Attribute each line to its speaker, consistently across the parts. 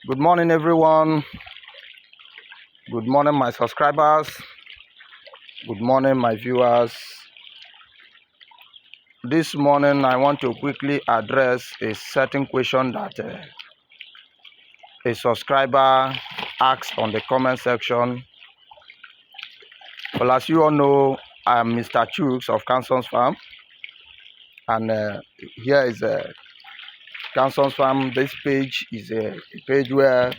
Speaker 1: Good morning, everyone. Good morning, my subscribers. Good morning, my viewers. This morning, I want to quickly address a certain question that a subscriber asked on the comment section. Well, as you all know, I am Mr. Chooks of Canson's Farm, and here is Canson's Farm. This page is a page where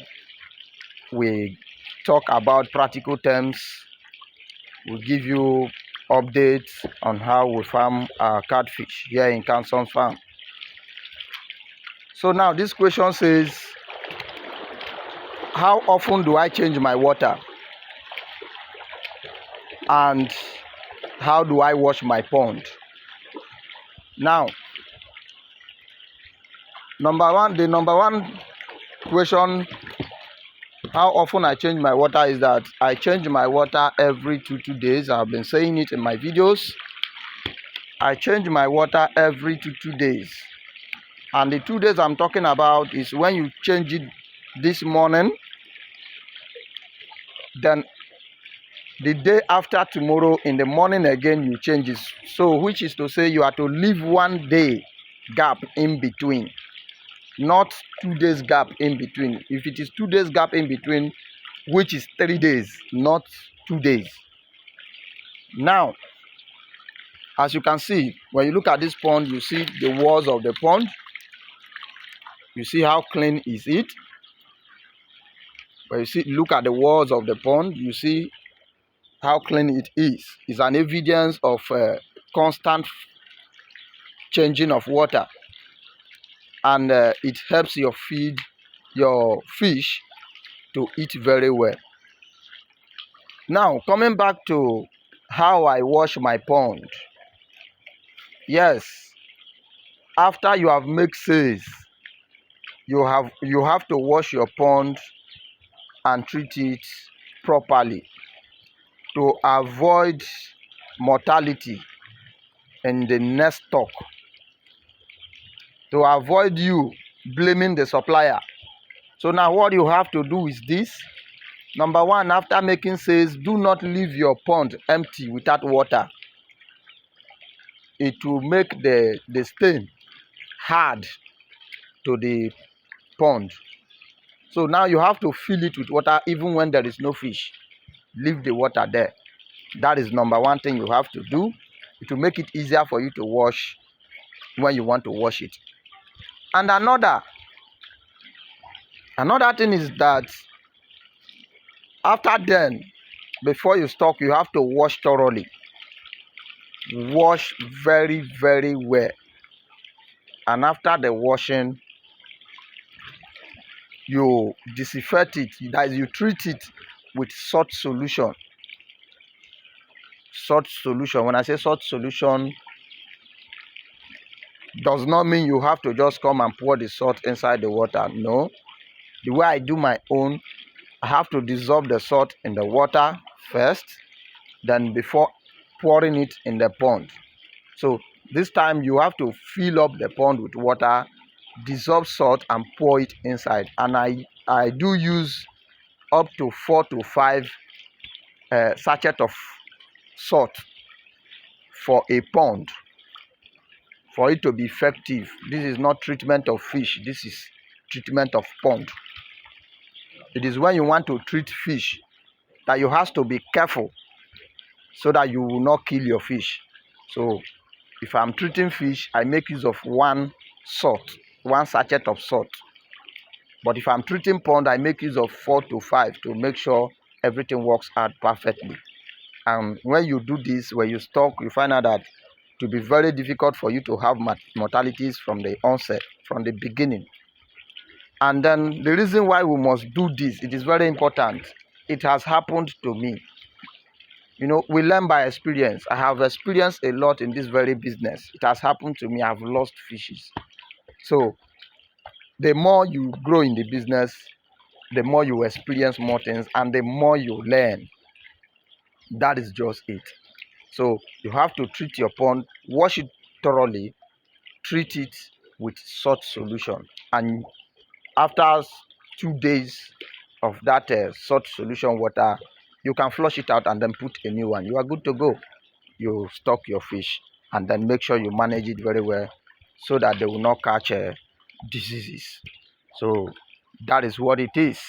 Speaker 1: we talk about practical terms. We give you updates on how we farm our catfish here in Canson's Farm. So now this question says, how often do I change my water? And how do I wash my pond? Now, the number one question, how often I change my water, is that I change my water every 2 days. I've been saying it in my videos. I change my water every 2 days. And the 2 days I'm talking about is when you change it this morning, then the day after tomorrow in the morning again you change it. So which is to say you have to leave 1 day gap in between, not 2 days gap in between. If it is 2 days gap in between, which is 3 days, not 2 days. Now, as you can see, when you look at this pond, you see the walls of the pond. You see how clean is it. When you look at the walls of the pond, you see how clean it is. It's an evidence of constant changing of water, and it helps your fish to eat very well. Now, coming back to how I wash my pond. Yes, after you have made sales, you have to wash your pond and treat it properly to avoid mortality in the next stock, to avoid you blaming the supplier. So now what you have to do is this. Number one, after making sales, do not leave your pond empty without water. It will make the stain hard to the pond. So now you have to fill it with water even when there is no fish. Leave the water there. That is number one thing you have to do. It will make it easier for you to wash when you want to wash it. And another thing is that after then, before you stock, you have to wash thoroughly. Wash very, very well. And after the washing, you disinfect it. That is, you treat it with salt solution. Salt solution. When I say salt solution, does not mean you have to just come and pour the salt inside the water. No. The way I do my own, I have to dissolve the salt in the water first, then before pouring it in the pond. So this time you have to fill up the pond with water, dissolve salt and pour it inside. And I do use up to 4 to 5 sachets of salt for a pond, for it to be effective. This is not treatment of fish, this is treatment of pond. It is when you want to treat fish that you have to be careful so that you will not kill your fish. So if I'm treating fish, I make use of 1 sachet of salt. But if I'm treating pond, I make use of 4 to 5 to make sure everything works out perfectly. And when you do this, when you stock, you find out that it will be very difficult for you to have mortalities from the onset, from the beginning. And then the reason why we must do this, it is very important. It has happened to me. You know, we learn by experience. I have experienced a lot in this very business. It has happened to me. I've lost fishes. So the more you grow in the business, the more you experience more things and the more you learn. That is just it. So you have to treat your pond, wash it thoroughly, treat it with salt solution. And after 2 days of that salt solution water, you can flush it out and then put a new one. You are good to go. You stock your fish and then make sure you manage it very well so that they will not catch diseases. So that is what it is.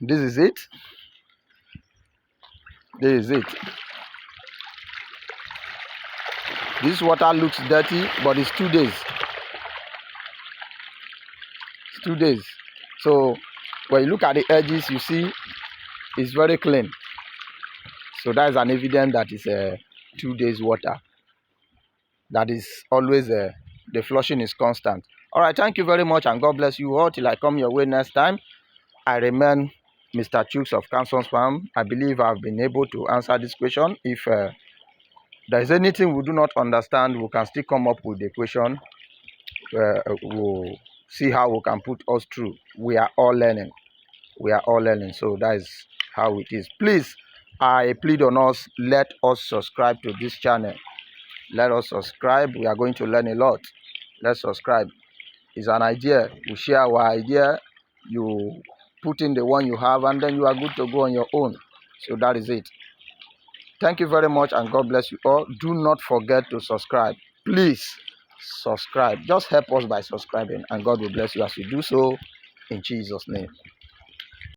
Speaker 1: This is it. This is it. This water looks dirty, but it's 2 days. It's 2 days. So when you look at the edges, you see it's very clean. So that is an evidence that it's 2 days water. That is always the flushing is constant. All right, thank you very much, and God bless you all till I come your way next time. I remain Mr. Chooks of Canson's Farm. I believe I've been able to answer this question. If there is anything we do not understand, we can still come up with the question. We'll see how we can put us through. We are all learning. We are all learning. So that is how it is. Please, I plead on us, let us subscribe to this channel. Let us subscribe. We are going to learn a lot. Let's subscribe. It's an idea. We share our idea. You put in the one you have, and then you are good to go on your own. So that is it. Thank you very much, and God bless you all. Do not forget to subscribe. Please subscribe. Just help us by subscribing, and God will bless you as you do so in Jesus' name.